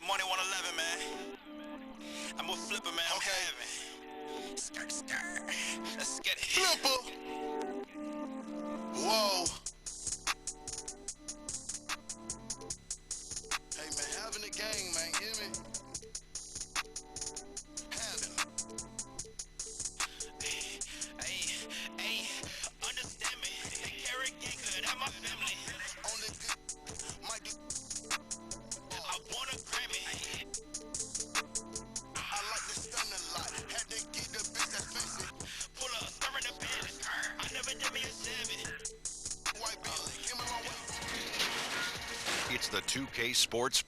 Money 111, man. I'm a flipper, man. I'm having. Skirt, skirt. Let's get it. Flipper. Whoa. Hey, man, having the gang, man. Hear me? Having. Hey, understand me. The carrot gang good at my family. Only good. Might do. I want a Grammy. I like to stun a lot. Had to get the bitch that's fancy. Pull up, stir in the bed. I never did me a Chevy. White Billy. Give me my way. It's the 2K Sports.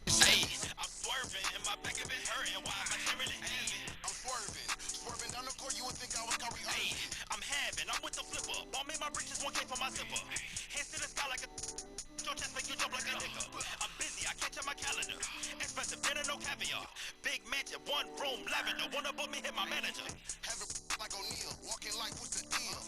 Hey, I'm swerving and my back have been hurting. Why am I really heavy? I'm swerving. Swerving down the court, you would think I was Kyrie Hey, Irving. I'm having. I'm with the flipper. Ball me my britches 1K for my zipper. Hands to the sky like a. Your chest make you jump like a nigga. I'm busy. I can't check my calendar. Expensive dinner, no caviar. Big mansion, one room, lavender. Wanna book me, hit my manager. Having like O'Neal. Walking like what's the deal?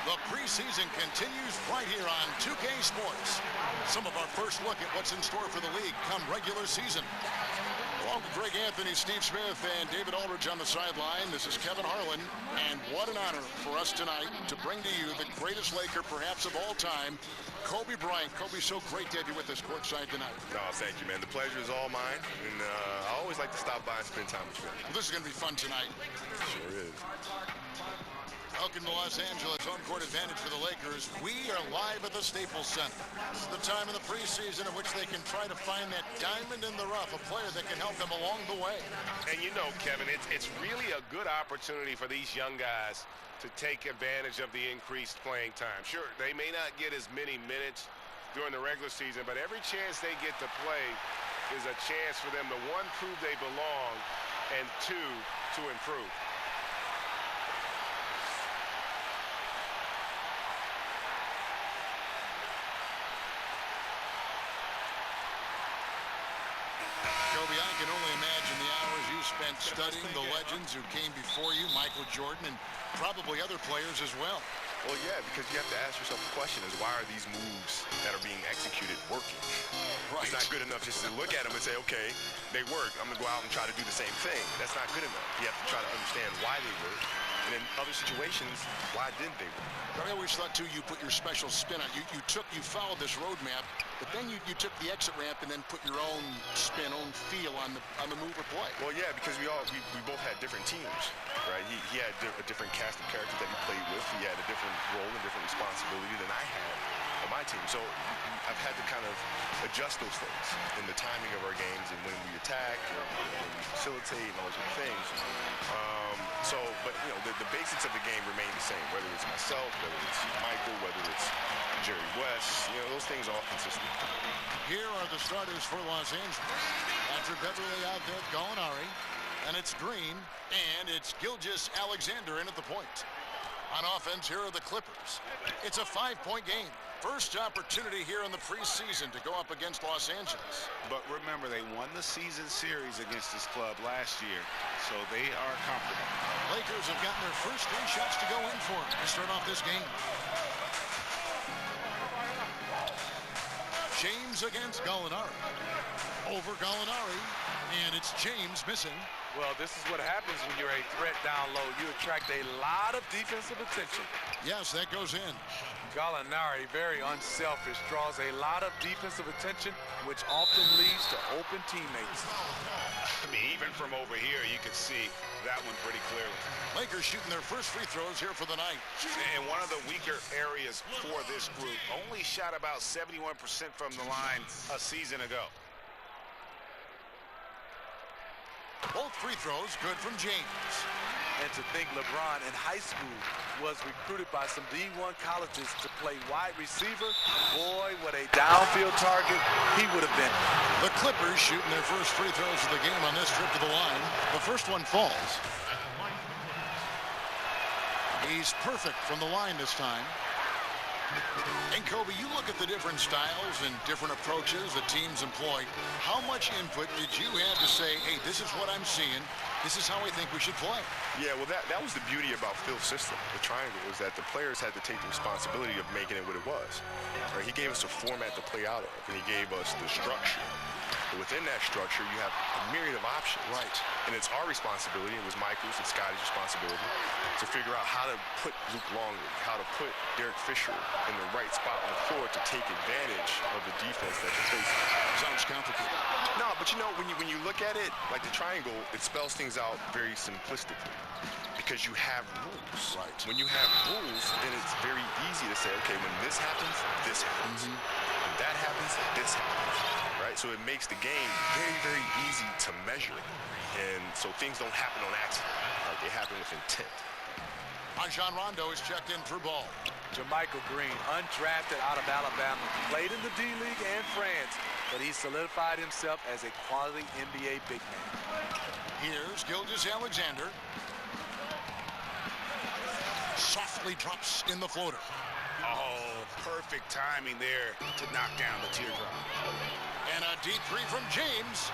The preseason continues right here on 2K Sports. Some of our first look at what's in store for the league come regular season. Along with Greg Anthony, Steve Smith, and David Aldridge on the sideline, this is Kevin Harlan. And what an honor for us tonight to bring to you the greatest Laker perhaps of all time, Kobe Bryant. Kobe, so great to have you with us courtside tonight. Oh, thank you, man. The pleasure is all mine. And I always like to stop by and spend time with you. Well, this is going to be fun tonight. Sure is. Welcome to Los Angeles, home court advantage for the Lakers. We are live at the Staples Center. This is the time of the preseason in which they can try to find that diamond in the rough, a player that can help them along the way. And you know, Kevin, it's really a good opportunity for these young guys to take advantage of the increased playing time. Sure, they may not get as many minutes during the regular season, but every chance they get to play is a chance for them to, one, prove they belong, and two, to improve. Kobe, I can only imagine the hours you spent studying the legends who came before you, Michael Jordan, and probably other players as well. Well, yeah, because you have to ask yourself the question is, why are these moves that are being executed working? Right. It's not good enough just to look at them and say, okay, they work. I'm going to go out and try to do the same thing. That's not good enough. You have to try to understand why they work. And in other situations, why didn't they work? I always thought, too, you put your special spin on it. You followed this roadmap, but then you took the exit ramp and then put your own spin, own feel on the move or play. Well, yeah, because we both had different teams, right? He had a different cast of characters that he played with. He had a different role and different responsibility than I had on my team. So I've had to kind of adjust those things in the timing of our games and when we attack or when we facilitate and all those things. But you know, the basics of the game remain the same, whether it's myself, whether it's Michael, whether it's Jerry West, you know, those things are all consistent. Here are the starters for Los Angeles. Patrick Beverly out there, Gallinari, and it's Green, and it's Gilgeous-Alexander in at the point. On offense, here are the Clippers. It's a 5-point game. First opportunity here in the preseason to go up against Los Angeles. But remember, they won the season series against this club last year, so they are comfortable. Lakers have gotten their first 3 shots to go in for them to start off this game. James against Gallinari. Over Gallinari, and it's James missing. Well, this is what happens when you're a threat down low. You attract a lot of defensive attention. Yes, that goes in. Gallinari, very unselfish, draws a lot of defensive attention, which often leads to open teammates. I mean, even from over here, you can see that one pretty clearly. Lakers shooting their first free throws here for the night. And one of the weaker areas for this group, only shot about 71% from the line a season ago. Both free throws good from James. And to think LeBron in high school was recruited by some D1 colleges to play wide receiver, boy, what a downfield target he would have been. The Clippers shooting their first free throws of the game on this trip to the line. The first one falls. He's perfect from the line this time. And Kobe, you look at the different styles and different approaches that teams employ. How much input did you have to say, hey, this is what I'm seeing. This is how I think we should play? Yeah, well, that was the beauty about Phil's system, the triangle, was that the players had to take the responsibility of making it what it was. Right? He gave us a format to play out of, and he gave us the structure. But within that structure, you have a myriad of options. Right. And it's our responsibility, it was Michael's and Scotty's responsibility, to figure out how to put Luke Longley, how to put Derek Fisher in the right spot on the floor to take advantage of the defense that you're facing. Sounds complicated. No, but you know, when you look at it, like the triangle, it spells things out very simplistically because you have rules. Right. When you have rules, then it's very easy to say, okay, when this happens, this happens. When that happens, this happens. Right? So it makes the game very, very easy to measure. And so things don't happen on accident. Right? They happen with intent. Rajon Rondo is checked in for ball. JaMychal Green, undrafted out of Alabama, played in the D-League and France, but he solidified himself as a quality NBA big man. Here's Gilgeous-Alexander. Softly drops in the floater. Oh, perfect timing there to knock down the teardrop. And a deep three from James.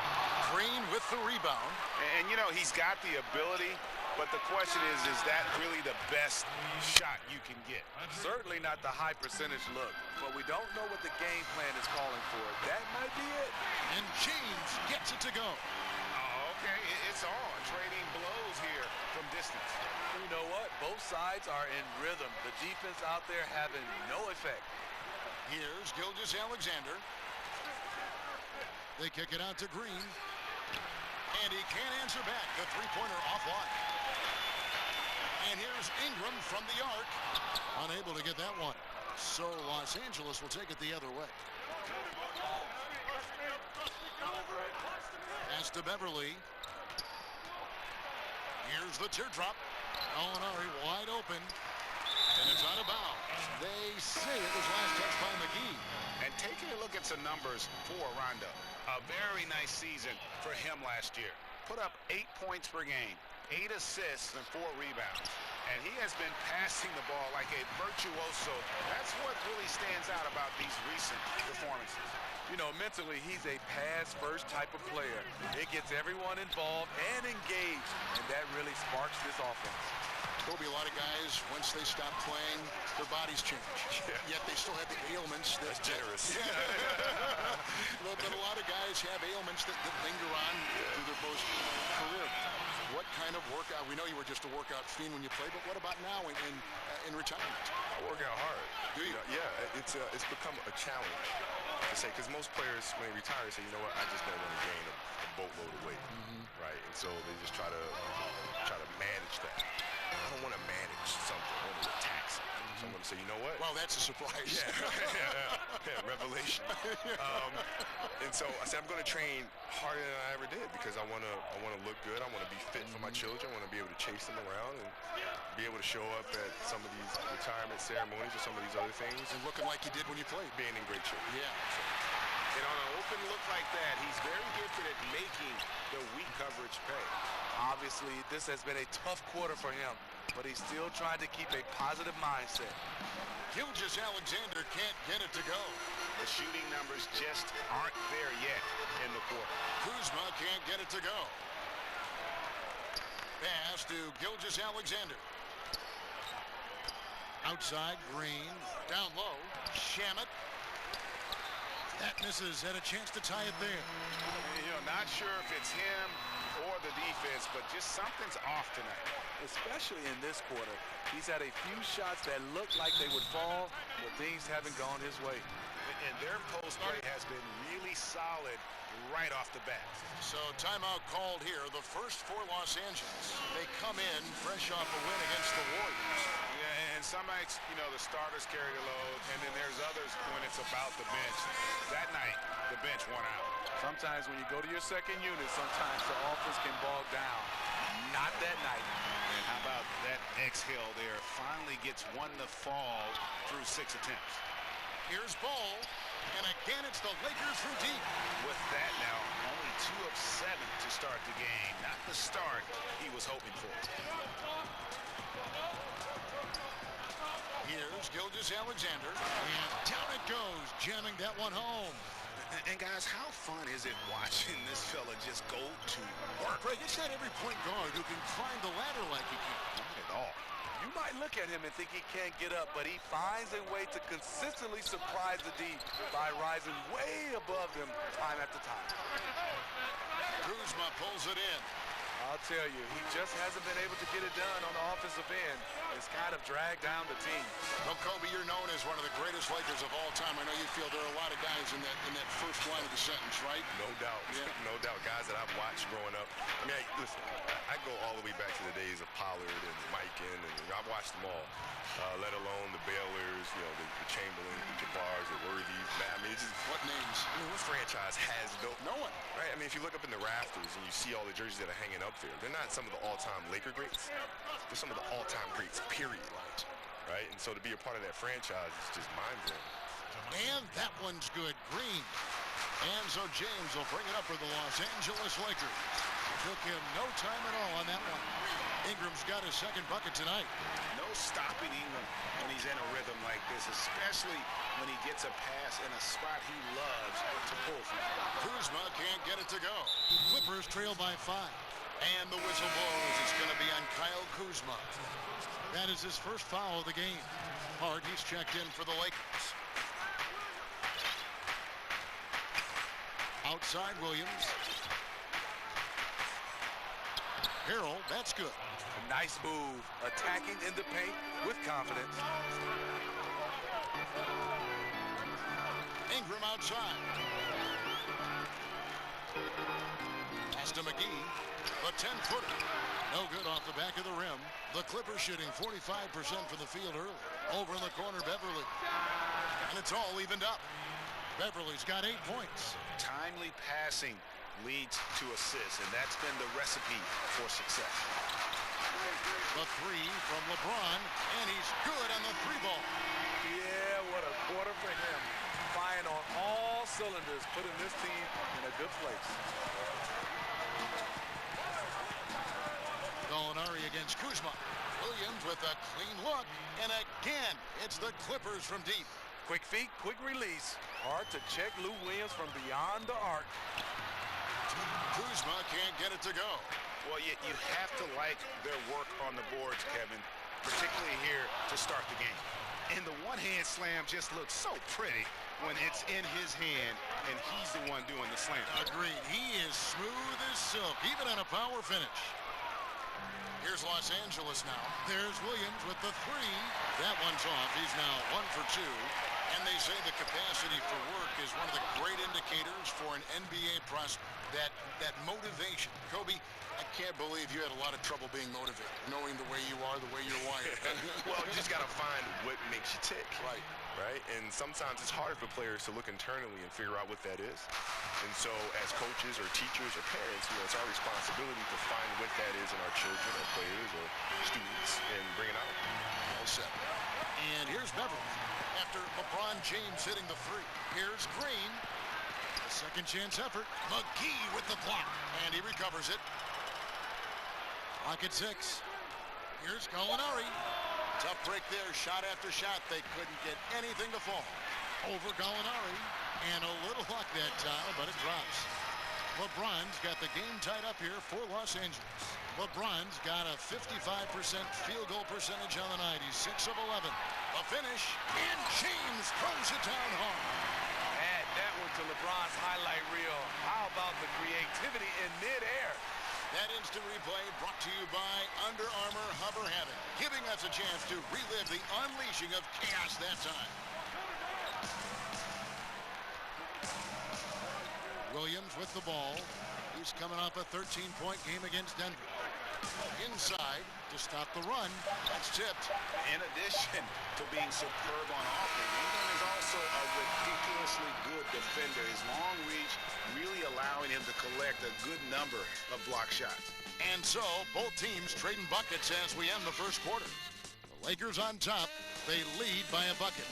Green with the rebound. And you know, he's got the ability, but the question is that really the best shot you can get? Certainly not the high percentage look, but we don't know what the game plan is calling for. That might be it. And James gets it to go. Oh, okay, it's on. Trading blows here from distance. You know what? Both sides are in rhythm. The defense out there having no effect. Here's Gilgeous-Alexander. They kick it out to Green. And he can't answer back. The three-pointer offline. And here's Ingram from the arc. Unable to get that one. So Los Angeles will take it the other way. Pass to Beverly. Here's the teardrop. Gallinari wide open. And it's out of bounds. They say it was last touched by McGee. And taking a look at some numbers for Rondo. A very nice season for him last year. Put up 8 points per game, 8 assists, and 4 rebounds. And he has been passing the ball like a virtuoso. That's what really stands out about these recent performances. You know, mentally, he's a pass-first type of player. It gets everyone involved and engaged, and that really sparks this offense. Kobe, a lot of guys, once they stop playing, their bodies change. Yeah. Yet they still have the ailments. That's generous. But a lot of guys have ailments that linger on through their post-career. What kind of workout? We know you were just a workout fiend when you played, but what about now in retirement? I work out hard. Do you? Yeah, it's become a challenge to say, because most players, when they retire, say, you know what, I just don't want to gain a boatload of weight, right? And so they just try to manage that. I don't want to manage something. I want to tax it. So I'm going to say, you know what? Well, that's a surprise. Yeah, revelation. And so I said, I'm going to train harder than I ever did because I want to look good. I want to be fit for my children. I want to be able to chase them around and be able to show up at some of these retirement ceremonies or some of these other things. And looking like you did when you played. Being in great shape. Yeah. And on an open look like that, he's very gifted at making the weak coverage pay. Obviously, this has been a tough quarter for him, but he's still trying to keep a positive mindset. Gilgeous-Alexander can't get it to go. The shooting numbers just aren't there yet in the quarter. Kuzma can't get it to go. Pass to Gilgeous-Alexander. Outside, Green. Down low, Shamet. That misses. Had a chance to tie it there. You know, not sure if it's him or the defense, but just something's off tonight. Especially in this quarter. He's had a few shots that looked like they would fall, but things haven't gone his way. And their post play has been really solid right off the bat. So timeout called here. The first for Los Angeles. They come in fresh off a win against the Warriors. Yeah, and some nights, you know, the starters carry the load, and then there's others when it's about the bench. That night, the bench won out. Sometimes when you go to your second unit, sometimes the offense can bog down. Not that night. And how about that exhale there? Finally gets one to fall through 6 attempts. Here's Ball, and again it's the Lakers from deep. With that now, only 2 of 7 to start the game. Not the start he was hoping for. Here's Williams, Gilgeous-Alexander, and down it goes, jamming that one home. And guys, how fun is it watching this fella just go to work? Craig, it's not every point guard who can climb the ladder like he can. Not at all. You might look at him and think he can't get up, but he finds a way to consistently surprise the D by rising way above them time after time. Kuzma pulls it in. I'll tell you, he just hasn't been able to get it done on the offensive end. It's kind of dragged down the team. Well, Kobe, you're known as one of the greatest Lakers of all time. I know you feel there are a lot of guys in that first line of the sentence, right? No doubt. Yeah. No doubt. Guys that I've watched growing up. I mean, listen, I go all the way back to the days of Pollard and Mikan, and I've watched them all. Let alone the Baylors, you know, the Chamberlain, the Jabars, the Worthies. I mean, it's just, What names? what franchise has No one. right? I mean, if you look up in the rafters and you see all the jerseys that are hanging up there, they're not some of the all-time Laker greats. They're some of the all-time greats, period. Right? And so to be a part of that franchise is just mind-blowing. And that one's good. Green. And so James will bring it up for the Los Angeles Lakers. Took him no time at all on that one. Ingram's got his second bucket tonight. No stopping Ingram when he's in a rhythm like this, especially when he gets a pass in a spot he loves to pull from. Kuzma can't get it to go. Clippers trail by 5. And the whistle blows. It's going to be on Kyle Kuzma. That is his first foul of the game. Hart, he's checked in for the Lakers. Outside Williams. Harrell, that's good. A nice move, attacking in the paint with confidence. Ingram outside. Pass to McGee. The 10-footer. No good off the back of the rim. The Clippers shooting 45% from the field early. Over in the corner, Beverly. And it's all evened up. Beverly's got 8 points. Timely passing leads to assists, and that's been the recipe for success. The 3 from LeBron, and he's good on the 3-ball. Yeah, what a quarter for him. Firing on all cylinders, putting this team in a good place. Gallinari against Kuzma. Williams with a clean look, and again, it's the Clippers from deep. Quick feet, quick release. Hard to check Lou Williams from beyond the arc. Kuzma can't get it to go. Well, you have to like their work on the boards, Kevin, particularly here to start the game. And the one-hand slam just looks so pretty when it's in his hand and he's the one doing the slam. Agreed. He is smooth as silk, even on a power finish. Here's Los Angeles now. There's Williams with the 3. That one's off. He's now 1 for 2. And they say the capacity for work is one of the great indicators for an NBA prospect. That motivation. Kobe, I can't believe you had a lot of trouble being motivated, knowing the way you are, the way you're wired. Well, you just got to find what makes you tick. Right. Right? And sometimes it's hard for players to look internally and figure out what that is. And so as coaches or teachers or parents, you know, it's our responsibility to find what that is in our children or players or students and bring it out. Well said. And here's Beverly after LeBron James hitting the 3. Here's Green. A second chance effort. McGee with the block. And he recovers it. Clock at 6. Here's Gallinari. Tough break there. Shot after shot. They couldn't get anything to fall. Over Gallinari. And a little luck that time, but it drops. LeBron's got the game tied up here for Los Angeles. LeBron's got a 55% field goal percentage on the night. He's 6 of 11. The finish, and James throws it down hard. Add that one to LeBron's highlight reel. How about the creativity in midair? That instant replay brought to you by Under Armour Hover Habit, giving us a chance to relive the unleashing of chaos that time. Williams with the ball. He's coming off a 13-point game against Denver. Inside to stop the run. That's tipped. In addition to being superb on offense, Ingram is also a ridiculously good defender. His long reach really allowing him to collect a good number of block shots. And so, both teams trading buckets as we end the first quarter. The Lakers on top. They lead by a bucket.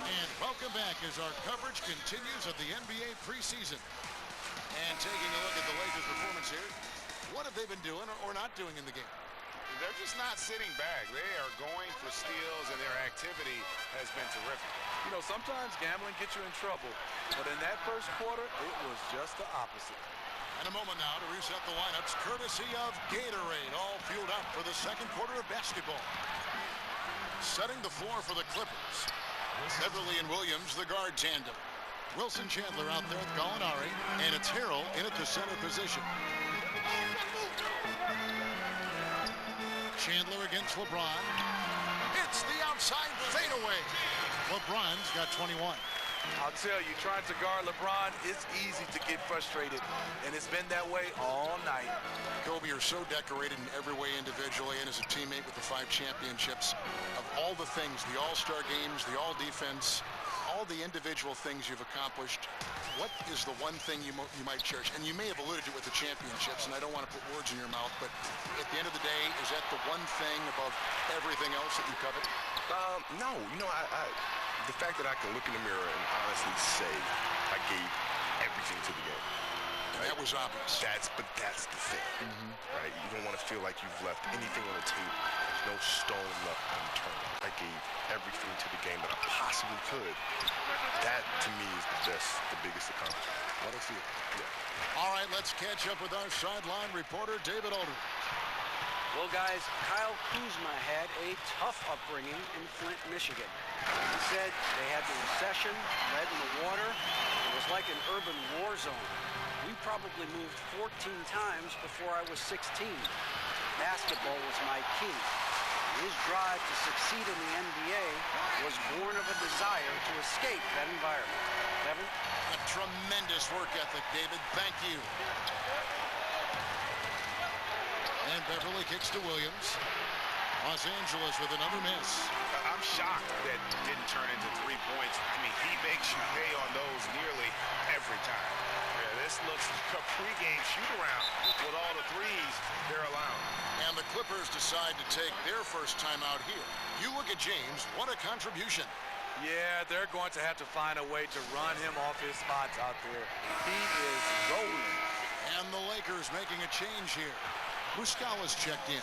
And welcome back as our coverage continues of the NBA preseason. And taking a look at the Lakers' performance here, What have they been doing or not doing in the game? They're just not sitting back. They are going for steals, and their activity has been terrific. You know, sometimes gambling gets you in trouble, but in that first quarter, it was just the opposite. And a moment now to reset the lineups, courtesy of Gatorade, all fueled up for the second quarter of basketball. Setting the floor for the Clippers, Beverly and Williams, the guard tandem. Wilson Chandler out there with Gallinari, and it's Harrell in at the center position. Chandler against LeBron. It's the outside fadeaway. LeBron's got 21. I'll tell you, trying to guard LeBron, it's easy to get frustrated, and it's been that way all night. Kobe, you're so decorated in every way individually and as a teammate with the 5 championships. Of all the things, the all-star games, the all-defense, all the individual things you've accomplished, what is the one thing you might cherish? And you may have alluded to it with the championships, and I don't want to put words in your mouth, but at the end of the day, is that the one thing above everything else that you covet? No, you know, the fact that I can look in the mirror and honestly say I gave everything to the game. Right? That was obvious. But that's the thing, right? You don't want to feel like you've left anything on the table. There's no stone left unturned. I gave everything to the game that I possibly could. That, to me, is the biggest accomplishment. What a feel. Yeah. All right, let's catch up with our sideline reporter, David Aldridge. Well, guys, Kyle Kuzma had a tough upbringing in Flint, Michigan. He said they had the recession, lead in the water. It was like an urban war zone. We probably moved 14 times before I was 16. Basketball was my key. His drive to succeed in the NBA was born of a desire to escape that environment. Kevin? A tremendous work ethic, David. Thank you. And Beverly kicks to Williams. Los Angeles with another miss. I'm shocked that didn't turn into 3 points. I mean, he makes you pay on those nearly every time. Yeah, this looks like a pregame shoot-around with all the threes they're allowing. And the Clippers decide to take their first time out here. You look at James, what a contribution. Yeah, they're going to have to find a way to run him off his spots out there. He is rolling. And the Lakers making a change here. Muscala's checked in.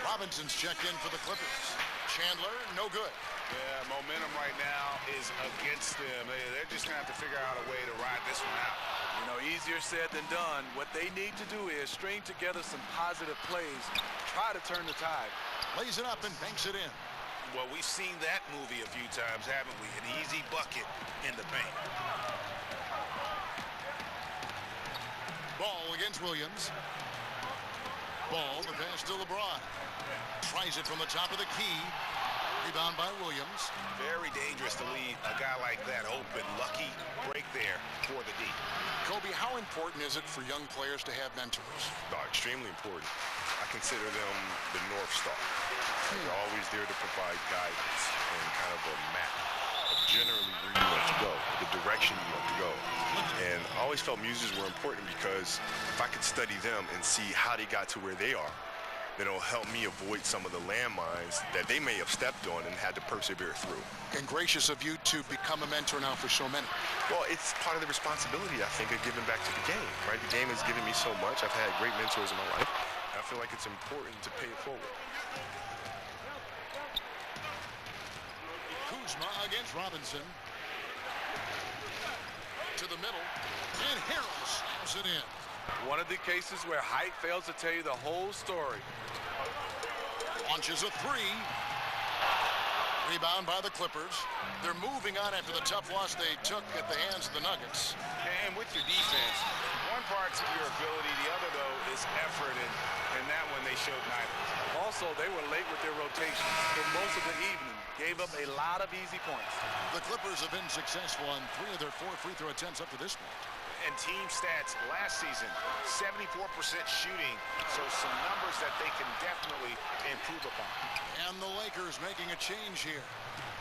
Robinson's checked in for the Clippers. Chandler, no good. Yeah, momentum right now is against them. They're just going to have to figure out a way to ride this one out. You know, easier said than done. What they need to do is string together some positive plays, try to turn the tide. Lays it up and banks it in. Well, we've seen that movie a few times, haven't we? An easy bucket in the paint. Ball against Williams. Ball, the pass to LeBron. Tries it from the top of the key. Rebound by Williams. Very dangerous to leave a guy like that open. Lucky break there for the D. Kobe, how important is it for young players to have mentors? Extremely important. I consider them the North Star. They're always there to provide guidance and kind of a map of generally where you want to go, the direction you want to go. And I always felt muses were important because if I could study them and see how they got to where they are, then it'll help me avoid some of the landmines that they may have stepped on and had to persevere through. And gracious of you to become a mentor now for so many. Well, it's part of the responsibility, I think, of giving back to the game, right? The game has given me so much. I've had great mentors in my life. I feel like it's important to pay it forward. Kuzma against Robinson. To the middle. And Harrell slams it in. One of the cases where height fails to tell you the whole story. Launches a three. Rebound by the Clippers. They're moving on after the tough loss they took at the hands of the Nuggets. And with your defense, one part's your ability, the other, though, is effort, and that one they showed neither. Also, they were late with their rotation for most of the evening. Gave up a lot of easy points. The Clippers have been successful on 3 of their 4 free throw attempts up to this point. And team stats last season, 74% shooting, so some numbers that they can definitely improve upon. And the Lakers making a change here.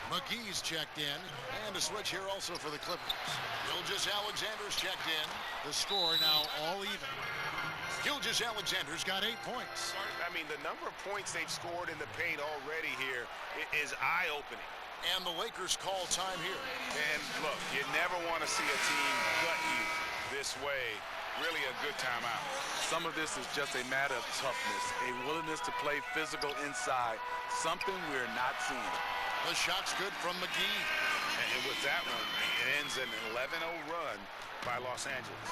McGee's checked in, and a switch here also for the Clippers. Gilgeous-Alexander's checked in. The score now all even. Gilgeous-Alexander's got 8 points. I mean, the number of points they've scored in the paint already here is eye-opening. And the Lakers call time here. And look, you never want to see a team gut you this way Really a good timeout. Some of this is just a matter of toughness, a willingness to play physical inside, something we're not seeing. The shot's good from McGee. And with that one, it ends an 11-0 run by Los Angeles.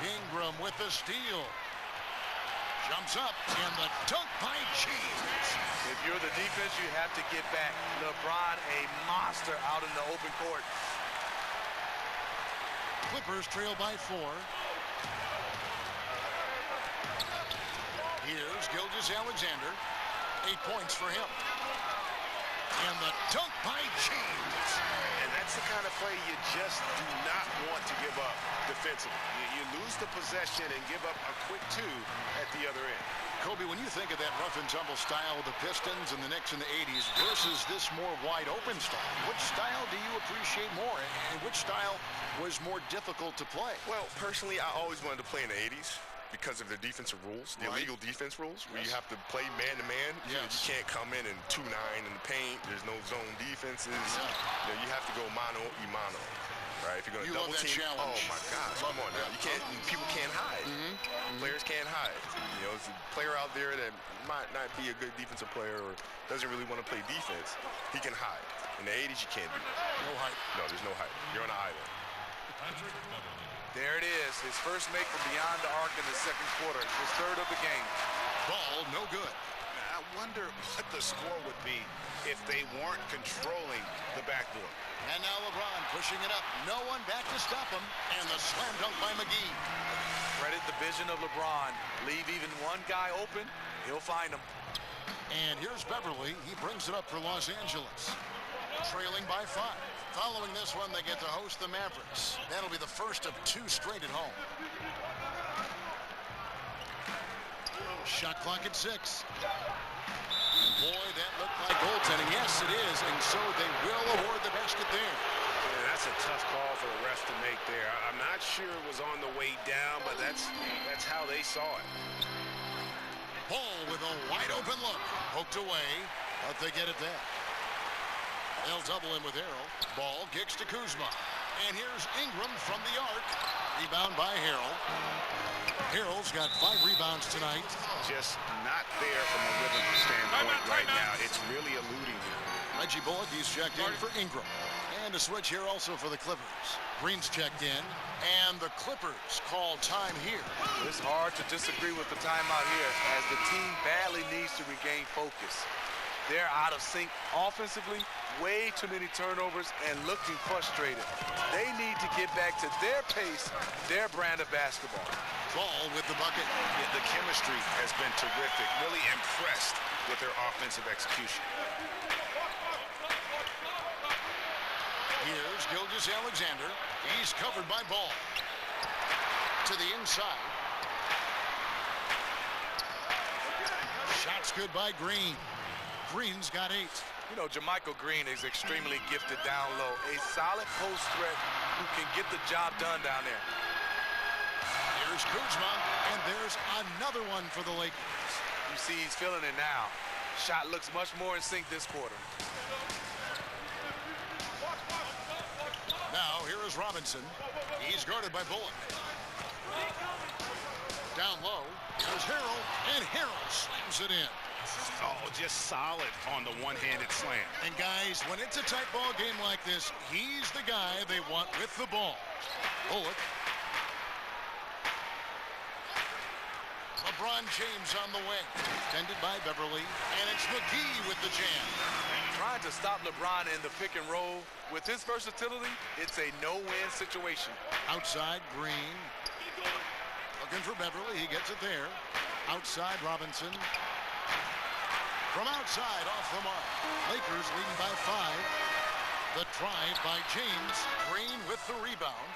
Ingram with the steal. Jumps up, and the dunk by James. If you're the defense, you have to get back. LeBron, a monster out in the open court. Clippers trail by 4. Here's Gilgeous-Alexander. 8 points for him. And the dunk by James. And that's the kind of play you just do not want to give up defensively. You lose the possession and give up a quick 2 at the other end. Kobe, when you think of that rough and tumble style of the Pistons and the Knicks in the 80s versus this more wide open style, which style do you appreciate more, and which style was more difficult to play? Well, personally, I always wanted to play in the 80s because of the defensive rules, the illegal defense rules, where you have to play man-to-man. You can't come in and 2-9 in the paint. There's no zone defenses. You have to go mano-a-mano. Right, if you're going to double team, oh my gosh, come on now. You can't. People can't hide. Players can't hide. It's a player out there that might not be a good defensive player or doesn't really want to play defense. He can hide. In the 80s, you can't do that. No hide. No, there's no hide. You're on an island. There it is. His first make from beyond the arc in the second quarter. His third of the game. Ball no good. I wonder what the score would be if they weren't controlling the backboard. And now LeBron pushing it up. No one back to stop him. And the slam dunk by McGee. Credit the vision of LeBron. Leave even one guy open, he'll find him. And here's Beverly. He brings it up for Los Angeles. Trailing by 5. Following this one, they get to host the Mavericks. That'll be the first of 2 straight at home. Shot clock at 6. Boy, that looked like goaltending. Yes, it is. And so they will award the basket there. Yeah, that's a tough call for the refs to make there. I'm not sure it was on the way down, but that's how they saw it. Ball with a wide open look. Poked away, but they get it there. They'll double in with Harrell. Ball kicks to Kuzma. And here's Ingram from the arc. Rebound by Harrell. Harrell's got 5 rebounds tonight. Just not there from a rhythm standpoint right now. It's really eluding him. Reggie Bullock, he's checked in for Ingram. And a switch here also for the Clippers. Green's checked in. And the Clippers call time here. It's hard to disagree with the timeout here as the team badly needs to regain focus. They're out of sync offensively, way too many turnovers, and looking frustrated. They need to get back to their pace, their brand of basketball. Ball with the bucket. Yeah, the chemistry has been terrific. Really impressed with their offensive execution. Here's Gilgeous-Alexander. He's covered by Ball. To the inside. Shot's good by Green. Green's got 8. You know, Jermichael Green is extremely gifted down low. A solid post threat who can get the job done down there. Here's Kuzma, and there's another one for the Lakers. You see he's feeling it now. Shot looks much more in sync this quarter. Now, here is Robinson. He's guarded by Bullock. Down low, here's Harrell, and Harrell slams it in. Oh, just solid on the one-handed slam. And guys, when it's a tight ball game like this, he's the guy they want with the ball. Bullock. LeBron James on the wing. Tended by Beverly. And it's McGee with the jam. Trying to stop LeBron in the pick and roll. With his versatility, it's a no-win situation. Outside, Green. Looking for Beverly. He gets it there. Outside, Robinson. From outside, off the mark. Lakers leading by 5. The drive by James. Green with the rebound.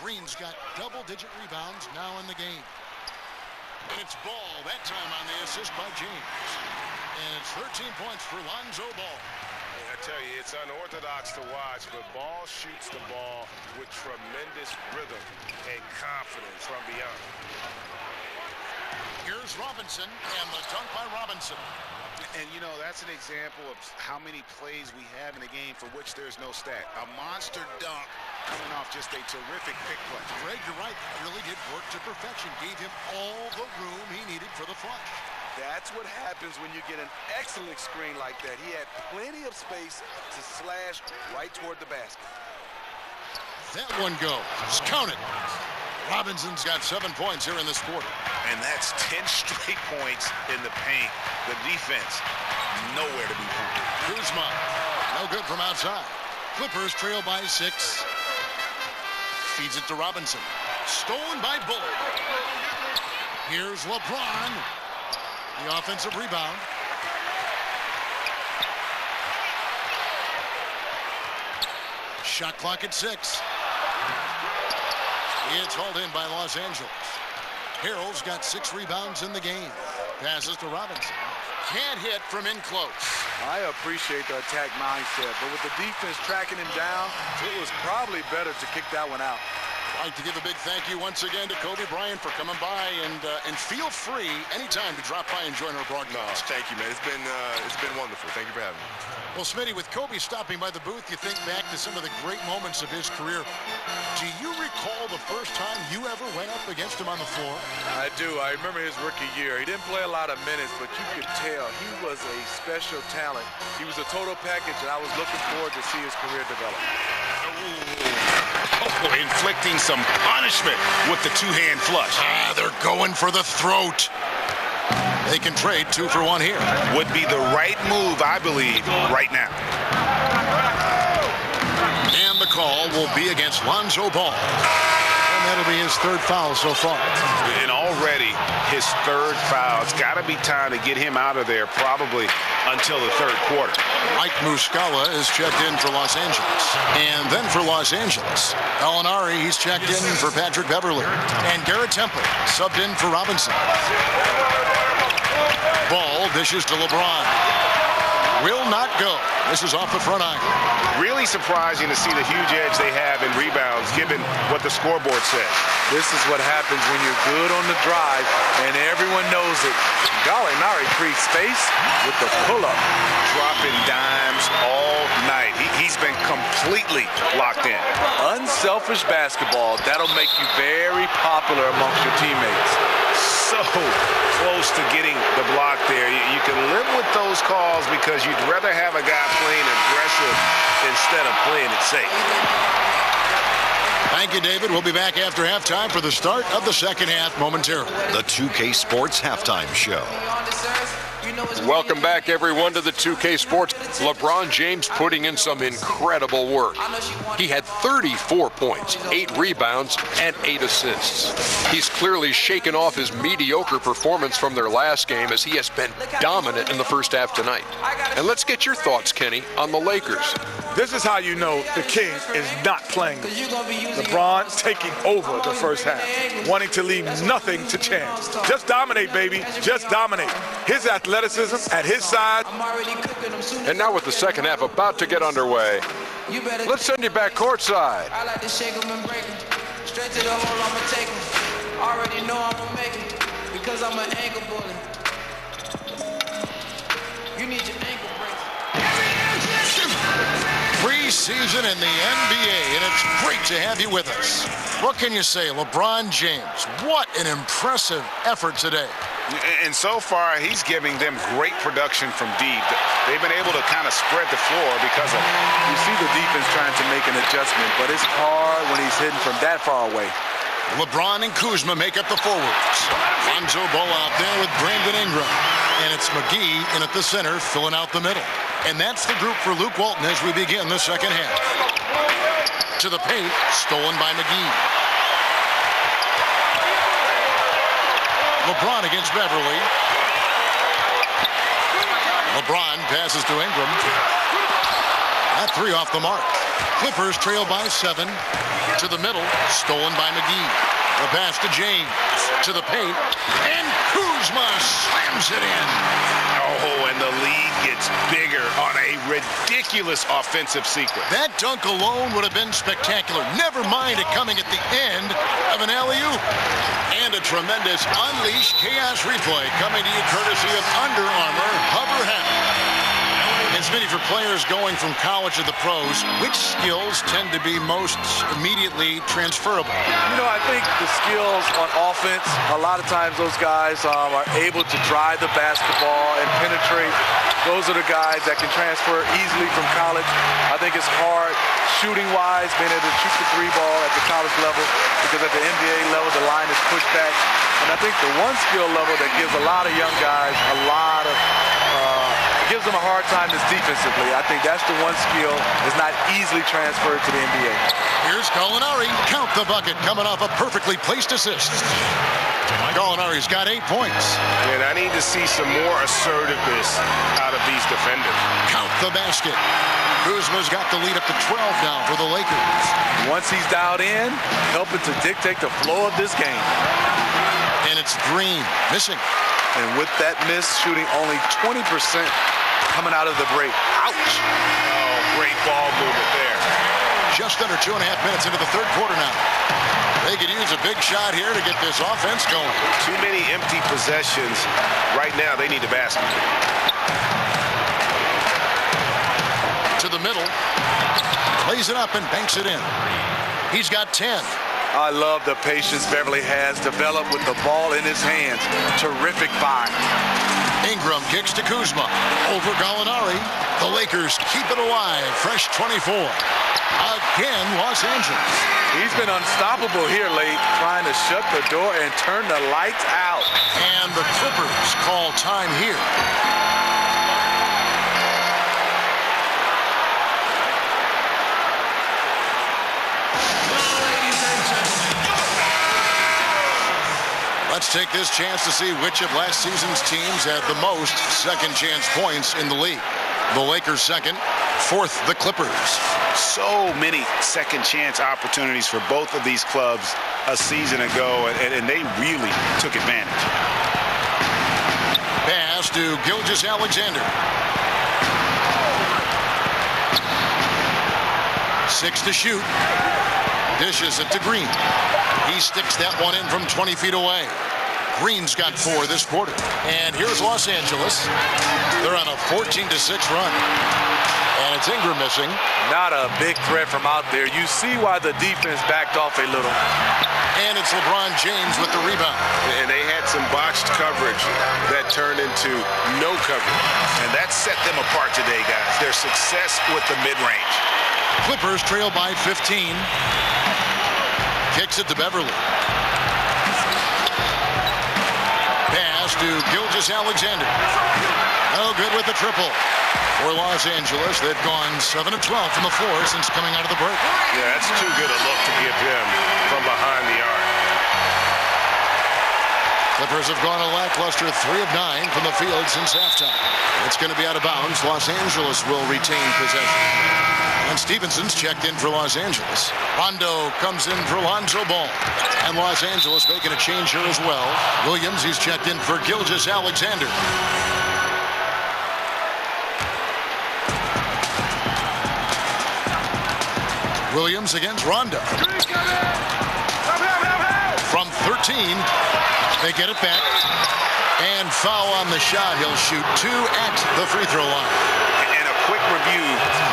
Green's got double-digit rebounds now in the game. And it's Ball, that time on the assist by James. And it's 13 points for Lonzo Ball. I tell you, it's unorthodox to watch, but Ball shoots the ball with tremendous rhythm and confidence from beyond. Here's Robinson, and the dunk by Robinson. And, you know, that's an example of how many plays we have in a game for which there's no stat. A monster dunk coming off just a terrific pick play. Greg, you're right. That really did work to perfection. Gave him all the room he needed for the flush. That's what happens when you get an excellent screen like that. He had plenty of space to slash right toward the basket. That one goes. Count it. Robinson's got 7 points here in this quarter. And that's 10 straight points in the paint. The defense, nowhere to be found. Kuzma, no good from outside. Clippers trail by 6. Feeds it to Robinson. Stolen by Bullard. Here's LeBron. The offensive rebound. Shot clock at 6. It's hauled in by Los Angeles. Harrell's got 6 rebounds in the game. Passes to Robinson. Can't hit from in close. I appreciate the attack mindset, but with the defense tracking him down, it was probably better to kick that one out. I'd like to give a big thank you once again to Kobe Bryant for coming by, and feel free anytime to drop by and join our broadcast. No, thank you, man. It's been wonderful. Thank you for having me. Well, Smitty, with Kobe stopping by the booth, you think back to some of the great moments of his career. Do you recall the first time you ever went up against him on the floor? I do. I remember his rookie year. He didn't play a lot of minutes, but you could tell he was a special talent. He was a total package, and I was looking forward to see his career develop. Oh, inflicting some punishment with the two-hand flush. They're going for the throat. They can trade 2 for 1 here. Would be the right move, I believe, right now. And the call will be against Lonzo Ball. And that'll be his 3rd foul so far. And already his 3rd foul. It's got to be time to get him out of there probably until the 3rd quarter. Mike Muscala is checked in for Los Angeles. And then for Los Angeles, Alinari, he's checked in for Patrick Beverly. And Garrett Temple subbed in for Robinson. Ball dishes to LeBron. Will not go. This is off the front iron. Really surprising to see the huge edge they have in rebounds given what the scoreboard says. This is what happens when you're good on the drive and everyone knows it. Gallinari creates space with the pull-up. Dropping dimes all night. He's been completely locked in. Unselfish basketball, that'll make you very popular amongst your teammates. So close to getting the block there. You can live with those calls because you'd rather have a guy playing aggressive instead of playing it safe. Thank you, David. We'll be back after halftime for the start of the 2nd half momentarily. The 2K Sports Halftime Show. Welcome back, everyone, to the 2K Sports. LeBron James putting in some incredible work. He had 34 points, 8 rebounds, and 8 assists. He's clearly shaken off his mediocre performance from their last game as he has been dominant in the first half tonight. And let's get your thoughts, Kenny, on the Lakers. This is how you know the king is not playing. LeBron taking over the first half, wanting to leave nothing to chance. Just dominate, baby. Just dominate. His athleticism at his side. And now with the second half about to get underway, let's send you back courtside. I like to shake them and break them. Straight to the hole, I'ma take them. Already know I'ma make it because I'm an ankle bully. You need your ankle brace. Preseason in the NBA, and it's great to have you with us. What can you say, LeBron James? What an impressive effort today. And so far, he's giving them great production from deep. They've been able to kind of spread the floor because of it. You see the defense trying to make an adjustment, but it's hard when he's hitting from that far away. LeBron and Kuzma make up the forwards. Lonzo Ball out there with Brandon Ingram. And it's McGee in at the center, filling out the middle. And that's the group for Luke Walton as we begin the second half. To the paint, stolen by McGee. LeBron against Beverly. LeBron passes to Ingram. That 3 off the mark. Clippers trail by 7. To the middle, stolen by McGee. The pass to James. To the paint. And Kuzma slams it in. Oh, and the lead gets bigger on a ridiculous offensive sequence. That dunk alone would have been spectacular. Never mind it coming at the end of an alley-oop. And a tremendous Unleash Chaos replay coming to you courtesy of Under Armour Hover Hat. And Smitty, for players going from college to the pros, which skills tend to be most immediately transferable? You know, I think the skills on offense, a lot of times those guys are able to drive the basketball and penetrate. Those are the guys that can transfer easily from college. I think it's hard shooting-wise, being able to shoot the three ball at the college level, because at the NBA level, the line is pushed back. And I think the one skill level that gives a lot of young guys gives them a hard time is defensively. I think that's the one skill that's not easily transferred to the NBA. Here's Gallinari. Count the bucket coming off a perfectly placed assist. Gallinari's got 8 points. And I need to see some more assertiveness out of these defenders. Count the basket. Kuzma's got the lead up to 12 now for the Lakers. Once he's dialed in, helping to dictate the flow of this game. And it's Green missing. And with that miss, shooting only 20% coming out of the break. Ouch! Oh, great ball movement there. Just under 2.5 minutes into the third quarter now. They could use a big shot here to get this offense going. Too many empty possessions. Right now, they need a basket. To the middle. Lays it up and banks it in. He's got 10. I love the patience Beverly has developed with the ball in his hands. Terrific find. Ingram kicks to Kuzma. Over Gallinari. The Lakers keep it alive. Fresh 24. Again, Los Angeles. He's been unstoppable here late, trying to shut the door and turn the lights out. And the Clippers call time here. Let's take this chance to see which of last season's teams had the most second chance points in the league. The Lakers second, fourth the Clippers. So many second chance opportunities for both of these clubs a season ago, and they really took advantage. Pass to Gilgeous-Alexander. 6 to shoot. Dishes it to Green. He sticks that one in from 20 feet away. Green's got 4 this quarter. And here's Los Angeles. They're on a 14-6 run. And it's Ingram missing. Not a big threat from out there. You see why the defense backed off a little. And it's LeBron James with the rebound. And they had some botched coverage that turned into no coverage. And that set them apart today, guys. Their success with the mid-range. Clippers trail by 15. Kicks it to Beverly. Pass to Gilgeous-Alexander. No good with the triple. For Los Angeles, they've gone 7 of 12 from the floor since coming out of the break. Yeah, that's too good a look to give him from behind the arc. Clippers have gone a lackluster 3 of 9 from the field since halftime. It's going to be out of bounds. Los Angeles will retain possession. And Stevenson's checked in for Los Angeles. Rondo comes in for Lonzo Ball. And Los Angeles making a change here as well. Williams, he's checked in for Gilgeous-Alexander. Williams against Rondo. From 13, they get it back. And foul on the shot. He'll shoot 2 at the free throw line. And a quick review,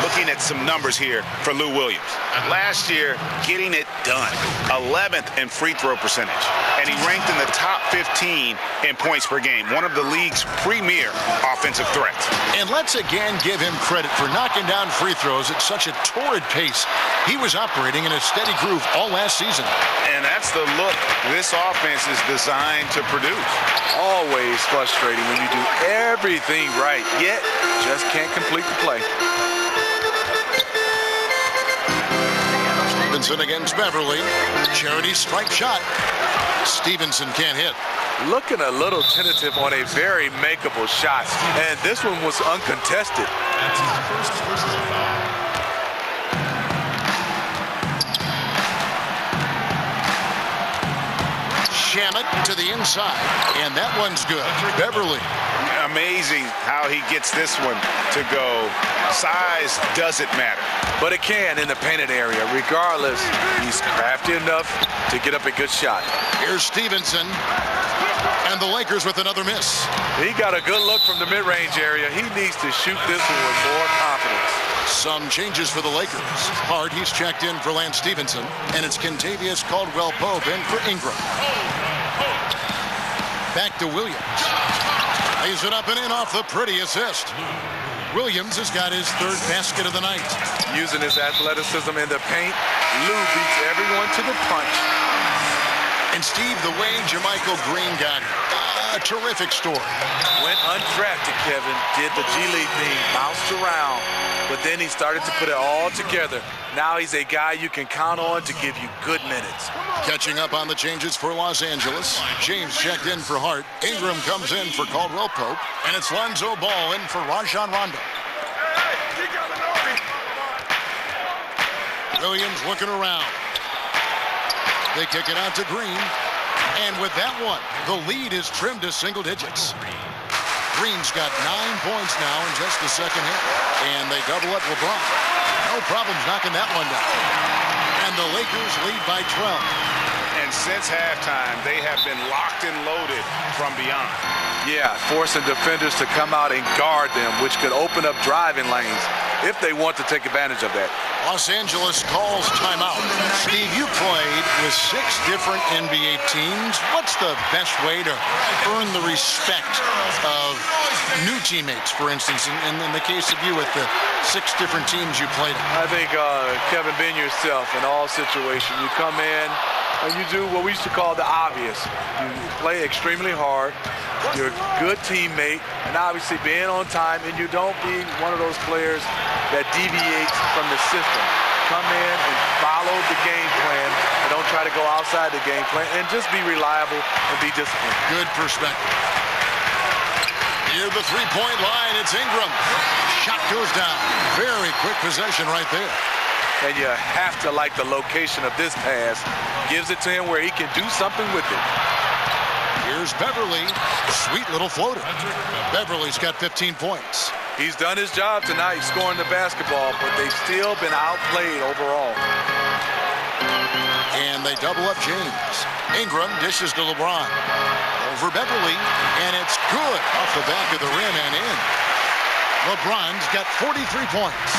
looking at some numbers here for Lou Williams. Last year, getting it done. 11th in free throw percentage. And he ranked in the top 15 in points per game. One of the league's premier offensive threats. And let's again give him credit for knocking down free throws at such a torrid pace. He was operating in a steady groove all last season. And that's the look this offense is designed to produce. Always frustrating when you do everything right, yet just can't complete the play. Stevenson against Beverly. Charity strike shot. Stevenson can't hit. Looking a little tentative on a very makeable shot. And this one was uncontested. jam it to the inside, and that one's good. Beverly. Amazing how he gets this one to go. Size doesn't matter. But it can in the painted area. Regardless, he's crafty enough to get up a good shot. Here's Stevenson, and the Lakers with another miss. He got a good look from the mid-range area. He needs to shoot this one with more confidence. Some changes for the Lakers. Hard, he's checked in for Lance Stevenson, and it's Kentavious Caldwell-Pope in for Ingram. Back to Williams. Lays it up and in off the pretty assist. Williams has got his third basket of the night. Using his athleticism in the paint, Lou beats everyone to the punch. And Steve, the way Jermichael Green got a terrific story. Went undrafted, Kevin, did the G League thing, bounced around, but then he started to put it all together. Now he's a guy you can count on to give you good minutes. Catching up on the changes for Los Angeles. James checked in for Hart. Ingram comes in for Caldwell-Pope. And it's Lonzo Ball in for Rajon Rondo. Williams looking around. They kick it out to Green. And with that one, the lead is trimmed to single digits. Green's got 9 points now in just the second half. And they double up LeBron. No problems knocking that one down. And the Lakers lead by 12. And since halftime, they have been locked and loaded from beyond. Yeah, forcing defenders to come out and guard them, which could open up driving lanes if they want to take advantage of that. Los Angeles calls timeout. Steve, you played with 6 different NBA teams. What's the best way to earn the respect of new teammates, for instance, in the case of you with the 6 different teams you played in? I think, Kevin, being yourself in all situations. You come in and you do what we used to call the obvious. You play extremely hard. You're a good teammate, and obviously being on time, and you don't be one of those players that deviates from the system. Come in and follow the game plan, and don't try to go outside the game plan, and just be reliable and be disciplined. Good perspective. Near the three-point line, it's Ingram. Shot goes down. Very quick possession right there. And you have to like the location of this pass. Gives it to him where he can do something with it. Here's Beverly. Sweet little floater. Beverly's got 15 points. He's done his job tonight scoring the basketball, but they've still been outplayed overall. And they double up James. Ingram dishes to LeBron. Over Beverly, and it's good off the back of the rim and in. LeBron's got 43 points.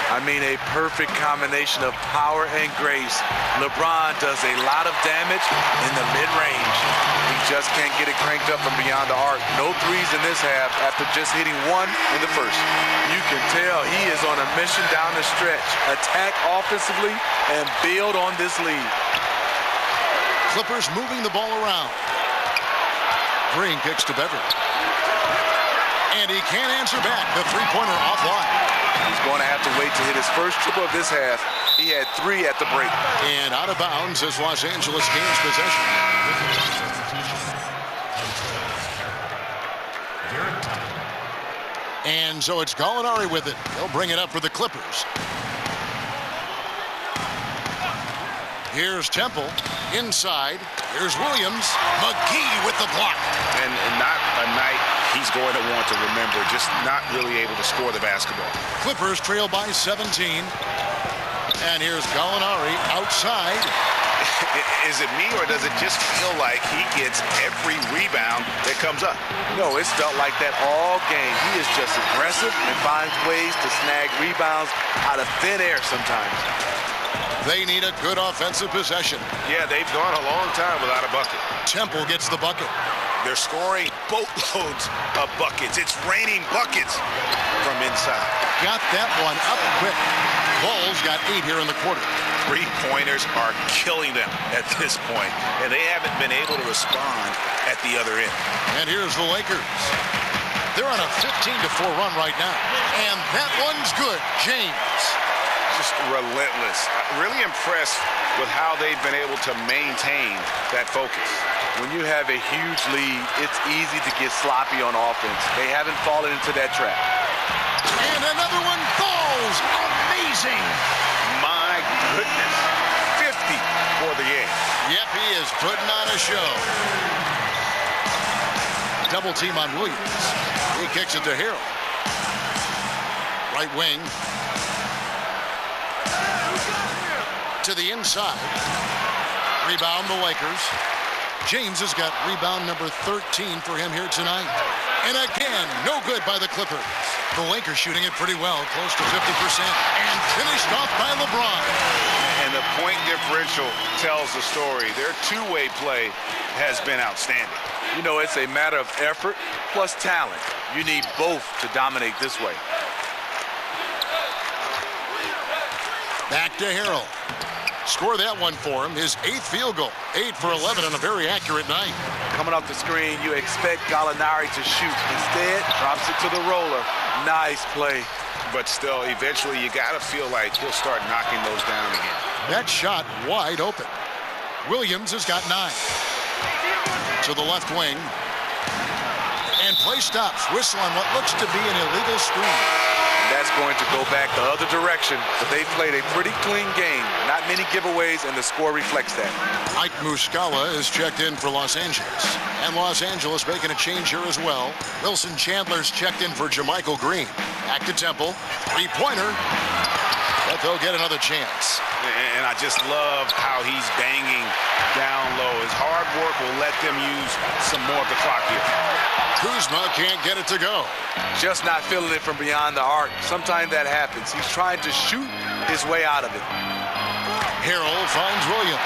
I mean, a perfect combination of power and grace. LeBron does a lot of damage in the mid-range. He just can't get it cranked up from beyond the arc. No threes in this half after just hitting one in the first. You can tell he is on a mission down the stretch. Attack offensively and build on this lead. Clippers moving the ball around. Green kicks to Beverly. And he can't answer back. The three-pointer offline. He's going to have to wait to hit his first triple of this half. He had 3 at the break. And out of bounds as Los Angeles gains possession. And so it's Gallinari with it. They'll bring it up for the Clippers. Here's Temple. Inside. Here's Williams. McGee with the block. And not a night he's going to want to remember. Just not really able to score the basketball. Clippers trail by 17. And here's Gallinari outside. Is it me, or does it just feel like he gets every rebound that comes up? No, it's felt like that all game. He is just aggressive and finds ways to snag rebounds out of thin air sometimes. They need a good offensive possession. Yeah, they've gone a long time without a bucket. Temple gets the bucket. They're scoring boatloads of buckets. It's raining buckets from inside. Got that one up quick. Bulls got 8 here in the quarter. Three-pointers are killing them at this point, and they haven't been able to respond at the other end. And here's the Lakers. They're on a 15-4 run right now. And that one's good. James. Just relentless. Really impressed with how they've been able to maintain that focus. When you have a huge lead, it's easy to get sloppy on offense. They haven't fallen into that trap. And another one falls. Amazing. My goodness. deep for the game. Yep, he is putting on a show. Double team on Williams. He kicks it to Harrell. Right wing. To the inside. Rebound the Lakers. James has got rebound number 13 for him here tonight. And again, no good by the Clippers. The Lakers shooting it pretty well, close to 50%, and finished off by LeBron. And the point differential tells the story. Their two-way play has been outstanding. You know, it's a matter of effort plus talent. You need both to dominate this way. Back to Harrell. Score that one for him. His 8th field goal. 8 for 11 on a very accurate night. Coming off the screen, you expect Gallinari to shoot. Instead, drops it to the roller. Nice play. But still, eventually, you got to feel like he'll start knocking those down again. That shot wide open. Williams has got 9. To the left wing. And play stops. Whistle on what looks to be an illegal screen. That's going to go back the other direction, but they played a pretty clean game. Not many giveaways, and the score reflects that. Ike Muscala is checked in for Los Angeles. And Los Angeles making a change here as well. Wilson Chandler's checked in for Jermichael Green. Back to Temple. Three-pointer. But they'll get another chance. And I just love how he's banging down low. His hard work will let them use some more of the clock here. Kuzma can't get it to go. Just not feeling it from beyond the arc. Sometimes that happens. He's trying to shoot his way out of it. Harrell finds Williams.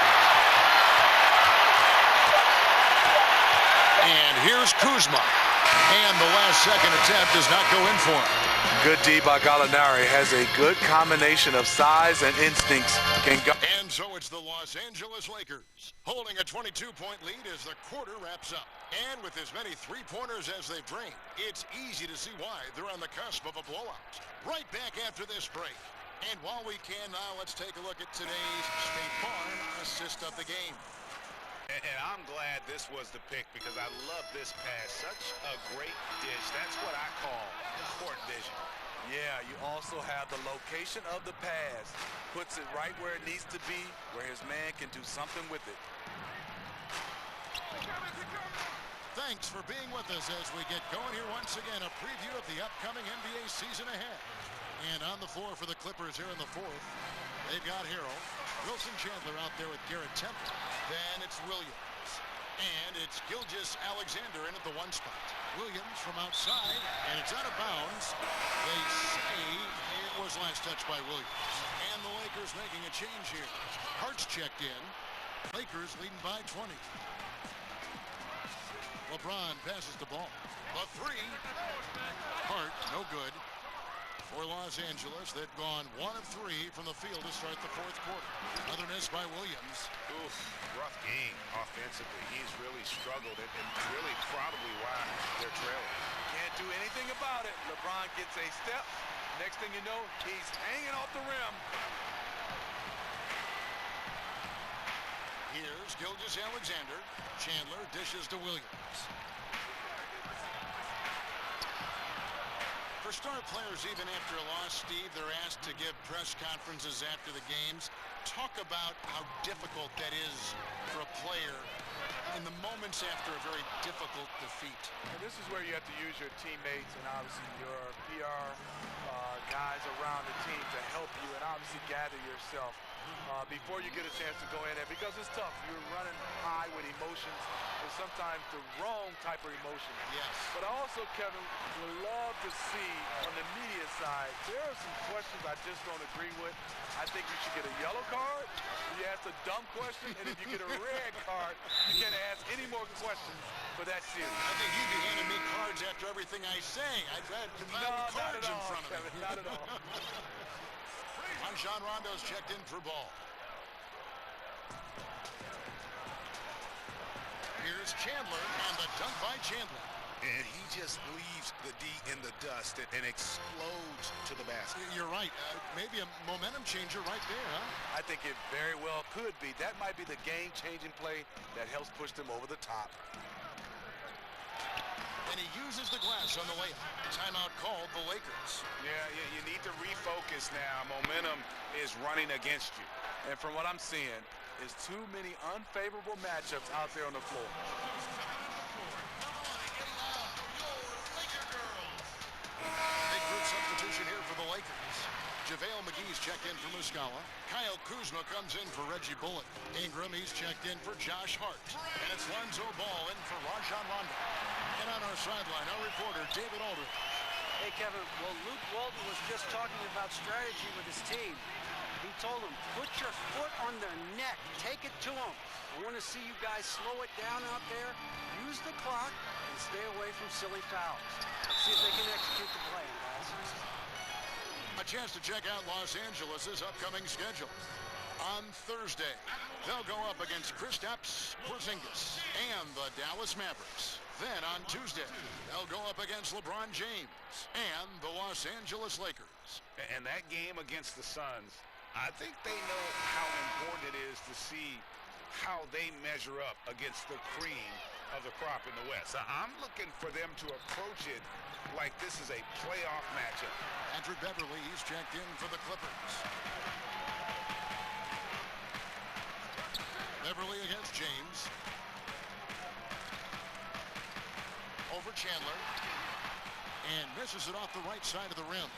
And here's Kuzma. And the last second attempt does not go in for him. Good D by Gallinari. Has a good combination of size and instincts. And so it's the Los Angeles Lakers holding a 22-point lead as the quarter wraps up. And with as many three-pointers as they bring, it's easy to see why they're on the cusp of a blowout. Right back after this break. And while we can now, let's take a look at today's State Farm assist of the game. And I'm glad this was the pick because I love this pass. Such a great dish. That's what I call court vision. Yeah, you also have the location of the pass. Puts it right where it needs to be, where his man can do something with it. Thanks for being with us as we get going here once again. A preview of the upcoming NBA season ahead. And on the floor for the Clippers here in the 4th, they've got Harrell. Wilson Chandler out there with Garrett Temple. Then it's Williams. And it's Gilgeous-Alexander in at the 1 spot. Williams from outside, and it's out of bounds. They say it was last touched by Williams. And the Lakers making a change here. Hart's checked in. Lakers leading by 20. LeBron passes the ball. The 3. Hart, no good. For Los Angeles, they've gone 1 of 3 from the field to start the 4th quarter. Another miss by Williams. Oof, rough game offensively. He's really struggled and really probably why they're trailing. Can't do anything about it. LeBron gets a step. Next thing you know, he's hanging off the rim. Here's Gilgeous-Alexander. Chandler dishes to Williams. For star players, even after a loss, Steve, they're asked to give press conferences after the games. Talk about how difficult that is for a player in the moments after a very difficult defeat. And this is where you have to use your teammates and obviously your PR guys around the team to help you and obviously gather yourself before you get a chance to go in there, because it's tough. You're running high with emotions and sometimes the wrong type of emotion. Yes. But I also, Kevin, would love to see on the media side, there are some questions I just don't agree with. I think you should get a yellow card. You ask a dumb question, and if you get a red card, you can't ask any more questions for that series. I think you'd be handing me cards after everything I say. I've had cards in front of me. Kevin, not at all. Rajon Rondo's checked in for ball. Here's Chandler, and the dunk by Chandler. And he just leaves the D in the dust and explodes to the basket. You're right. Maybe a momentum changer right there, huh? I think it very well could be. That might be the game-changing play that helps push them over the top. And he uses the glass on the layup. Timeout called the Lakers. Yeah, you need to refocus now. Momentum is running against you. And from what I'm seeing, is too many unfavorable matchups out there on the floor. Big group substitution here for the Lakers. JaVale McGee's checked in for Muscala. Kyle Kuzma comes in for Reggie Bullock. Ingram, he's checked in for Josh Hart. And it's Lonzo Ball in for Rajon Rondo. And on our sideline, our reporter, David Aldridge. Hey, Kevin, well, Luke Walton was just talking about strategy with his team. He told them, put your foot on their neck. Take it to them. I want to see you guys slow it down out there. Use the clock and stay away from silly fouls. Let's see if they can execute the plan, guys. A chance to check out Los Angeles' upcoming schedule. On Thursday, they'll go up against Kristaps Porzingis and the Dallas Mavericks. Then on Tuesday, they'll go up against LeBron James and the Los Angeles Lakers. And that game against the Suns, I think they know how important it is to see how they measure up against the cream of the crop in the West. I'm looking for them to approach it like this is a playoff matchup. Andrew Beverly, he's checked in for the Clippers. Beverly against James. Over Chandler. And misses it off the right side of the rim.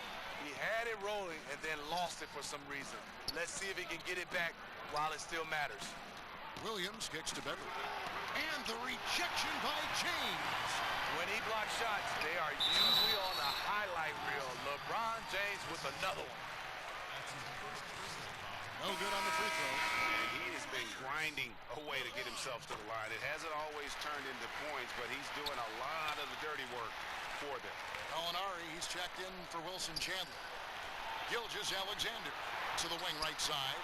He had it rolling and then lost it for some reason. Let's see if he can get it back while it still matters. Williams kicks to Beverly. And the rejection by James. When he blocks shots, they are usually on the highlight reel. LeBron James with another one. No good on the free throw. And he has been grinding away to get himself to the line. It hasn't always turned into points, but he's doing a lot of the dirty work for them. Gallinari, he's checked in for Wilson Chandler. Gilgeous Alexander to the wing right side.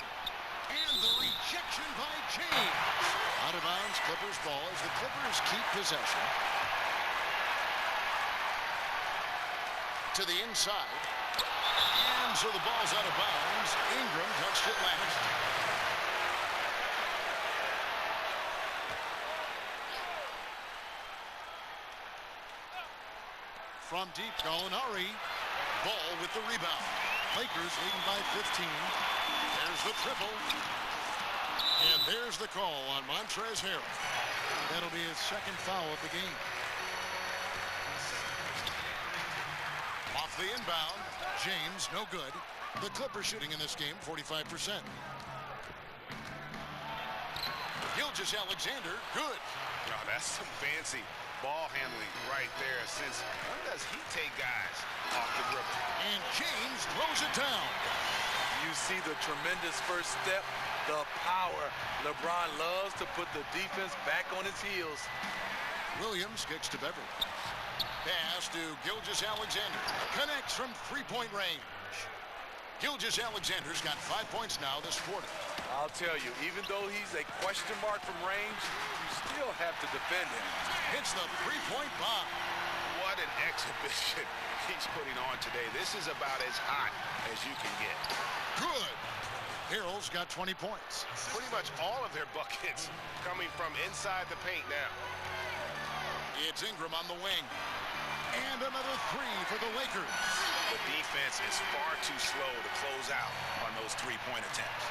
And the rejection by James. Out of bounds, Clippers ball as the Clippers keep possession. To the inside. And so the ball's out of bounds. Ingram touched it last. From deep, Gallinari. Ball with the rebound. Lakers leading by 15. There's the triple. And there's the call on Montrezl Harrell. That'll be his second foul of the game. Off the inbound. James, no good. The Clippers shooting in this game, 45%. Gilgeous Alexander, good. Now that's some fancy ball handling right there. Since when does he take guys off the dribble? And James throws it down. You see the tremendous first step, the power. LeBron loves to put the defense back on its heels. Williams kicks to Beverly. Pass to Gilgeous Alexander. Connects from three-point range. Gilgeous Alexander's got 5 points now this quarter. I'll tell you, even though he's a question mark from range, you still have to defend him. Hits the three-point bomb. What an exhibition he's putting on today. This is about as hot as you can get. Good. Harrell's got 20 points. Pretty much all of their buckets coming from inside the paint now. It's Ingram on the wing. And another three for the Lakers. The defense is far too slow to close out on those three-point attempts.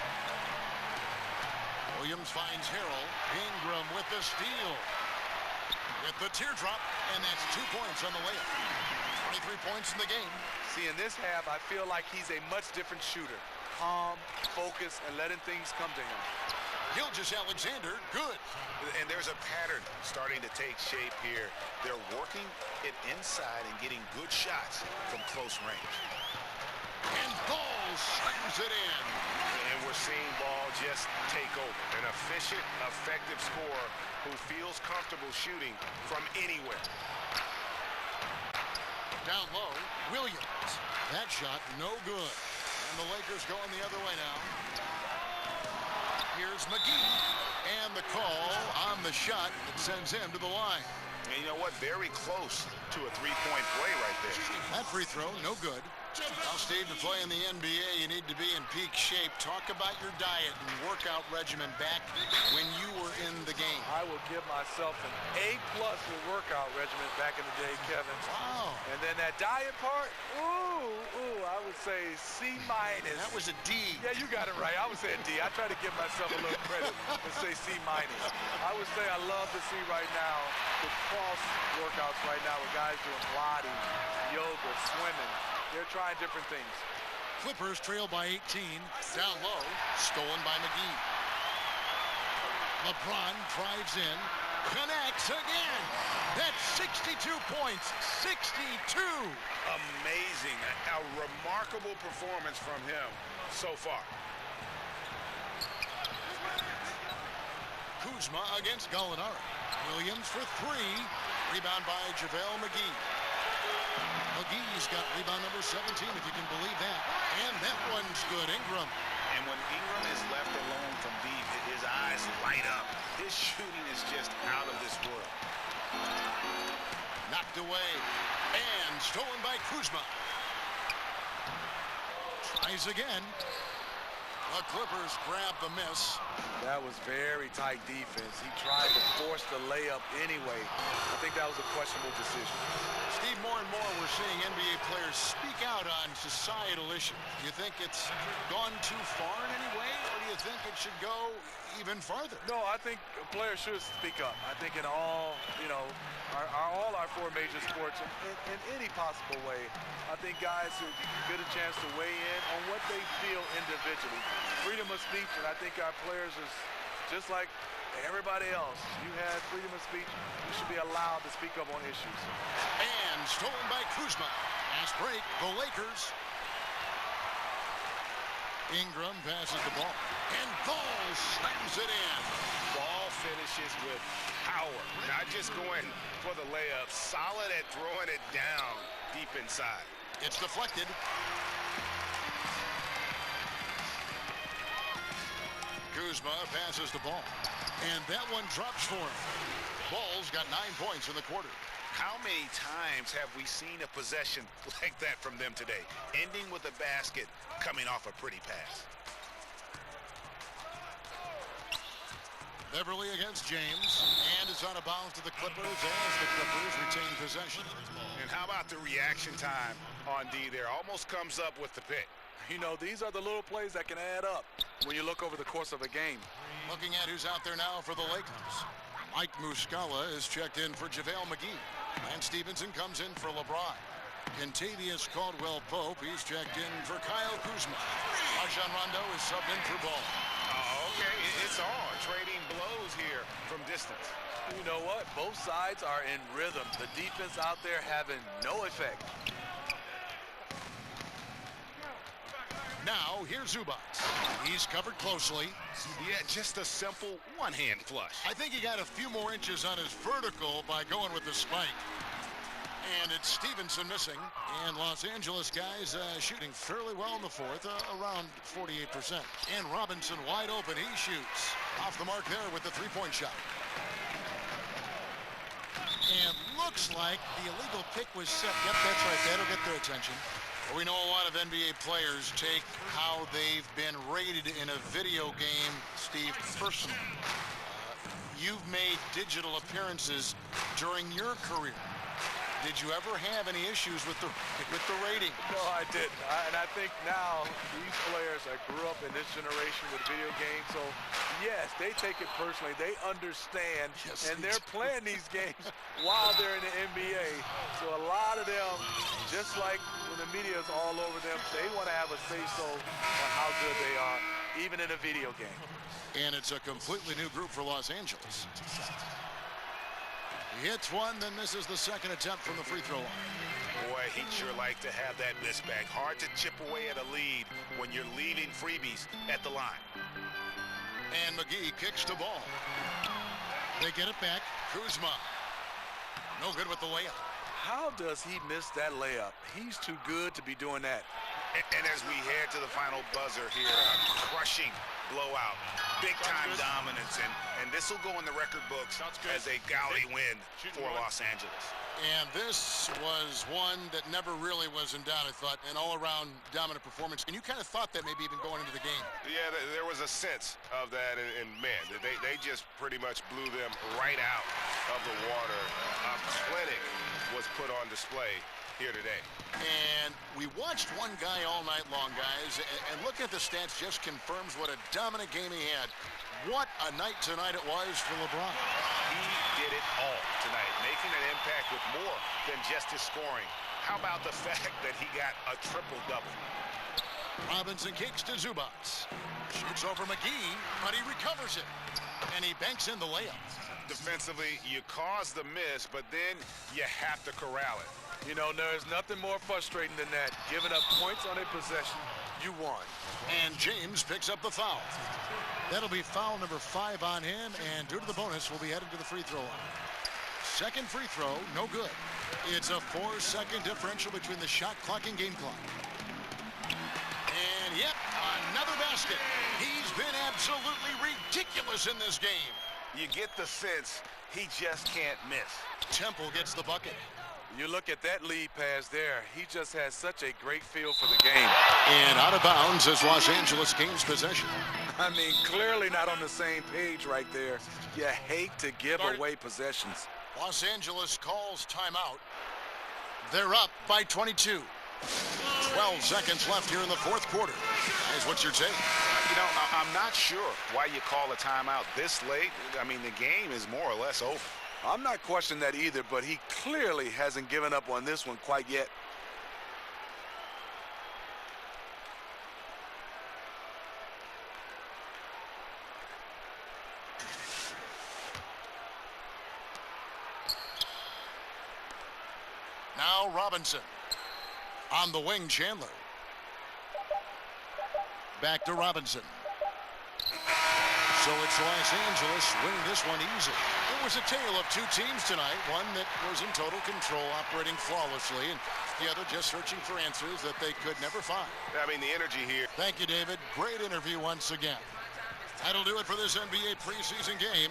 Williams finds Harrell. Ingram with the steal. With the teardrop, and that's 2 points on the layup. 23 points in the game. See, in this half, I feel like he's a much different shooter. Calm, focused, and letting things come to him. Gilgeous Alexander, good. And there's a pattern starting to take shape here. They're working it inside and getting good shots from close range. And Ball slams it in. And we're seeing Ball just take over. An efficient, effective scorer who feels comfortable shooting from anywhere. Down low, Williams. That shot, no good. And the Lakers going the other way now. Here's McGee. And the call on the shot that sends him to the line. And you know what? Very close to a three-point play right there. That free throw, no good. Well, Steve, to play in the NBA, you need to be in peak shape. Talk about your diet and workout regimen back when you were in the game. I will give myself an A+ with workout regimen back in the day, Kevin. Wow. And then that diet part, I would say C-. That was a D. Yeah, you got it right. I would say a D. I try to give myself a little credit and say C-. I would say I love to see right now the cross workouts right now with guys doing Pilates, yoga, swimming. They're trying different things. Clippers trail by 18. Down low, stolen by McGee. LeBron drives in, connects again. That's 62 points, 62. Amazing, a remarkable performance from him so far. Kuzma against Gallinari. Williams for three. Rebound by JaVale McGee. McGee's got rebound number 17, if you can believe that. And that one's good. Ingram. And when Ingram is left alone from deep, his eyes light up. His shooting is just out of this world. Knocked away. And stolen by Kuzma. Tries again. The Clippers grab the miss. That was very tight defense. He tried to force the layup anyway. I think that was a questionable decision. Steve, more and more we're seeing NBA players speak out on societal issues. Do you think it's gone too far in any way, or do you think it should go even farther? No, I think players should speak up. I think in all, all our four major sports, in any possible way, I think guys should get a chance to weigh in on what they feel individually. Freedom of speech, and I think our players is just like everybody else. You had freedom of speech. You should be allowed to speak up on issues. And stolen by Kuzma. Fast break, the Lakers. Ingram passes the ball. And Ball slams it in. Ball finishes with power. Not just going for the layup. Solid at throwing it down deep inside. It's deflected. Kuzma passes the ball. And that one drops for him. Ball's got 9 points in the quarter. How many times have we seen a possession like that from them today? Ending with a basket, coming off a pretty pass. Beverly against James. And it's out of bounds to the Clippers as the Clippers retain possession. And how about the reaction time on D there? Almost comes up with the pick. You know, these are the little plays that can add up when you look over the course of a game. Looking at who's out there now for the Lakers. Mike Muscala is checked in for JaVale McGee. Lance Stevenson comes in for LeBron. Kentavious Caldwell-Pope, he's checked in for Kyle Kuzma. Rajon Rondo is subbed in for Ball. Okay, it's on. Trading blows here from distance. You know what? Both sides are in rhythm. The defense out there having no effect. Now, here's Zubac. He's covered closely. Yeah, just a simple one-hand flush. I think he got a few more inches on his vertical by going with the spike. And it's Stevenson missing. And Los Angeles guys shooting fairly well in the fourth, around 48%. And Robinson wide open. He shoots. Off the mark there with the three-point shot. And looks like the illegal pick was set. Yep, that's right. That'll get their attention. We know a lot of NBA players take how they've been rated in a video game, Steve, personally. You've made digital appearances during your career. Did you ever have any issues with the rating? No, I didn't. And I think now these players grew up in this generation with video games, so yes, they take it personally. They understand, and they're playing these games while they're in the NBA. So a lot of them, just like when the media is all over them, they want to have a say-so on how good they are, even in a video game. And it's a completely new group for Los Angeles. He hits one, then misses the second attempt from the free throw line. Boy, he'd sure like to have that miss back. Hard to chip away at a lead when you're leaving freebies at the line. And McGee kicks the ball. They get it back. Kuzma. No good with the layup. How does he miss that layup? He's too good to be doing that. And as we head to the final buzzer here, a crushing blowout, big-time dominance, and this will go in the record books as a gaudy win for Los Angeles. And this was one that never really was in doubt, I thought, an all-around dominant performance. And you kind of thought that maybe even going into the game. Yeah, there was a sense of that, and man, they just pretty much blew them right out of the water. A clinic was put on display here today. And we watched one guy all night long, guys, and looking at the stats just confirms what a dominant game he had. What a night tonight it was for LeBron. He did it all tonight, making an impact with more than just his scoring. How about the fact that he got a triple-double? Robinson kicks to Zubac. Shoots over McGee, but he recovers it. And he banks in the layup. Defensively, you cause the miss, but then you have to corral it. You know, there's nothing more frustrating than that. Giving up points on a possession, you won. And James picks up the foul. That'll be foul number 5 on him, and due to the bonus, we'll be headed to the free throw line. Second free throw, no good. It's a 4-second differential between the shot clock and game clock. And yep, another basket. He's been absolutely ridiculous in this game. You get the sense he just can't miss. Temple gets the bucket. You look at that lead pass there. He just has such a great feel for the game. And out of bounds as Los Angeles gains possession. I mean, clearly not on the same page right there. You hate to give away possessions. Los Angeles calls timeout. They're up by 22. 12 seconds left here in the fourth quarter. Guys, what's your take? You know, I'm not sure why you call a timeout this late. I mean, the game is more or less over. I'm not questioning that either, but he clearly hasn't given up on this one quite yet. Now Robinson. On the wing, Chandler. Back to Robinson. So it's Los Angeles winning this one easy. It was a tale of two teams tonight. One that was in total control, operating flawlessly, and the other just searching for answers that they could never find. I mean, the energy here. Thank you, David. Great interview once again. That'll do it for this NBA preseason game.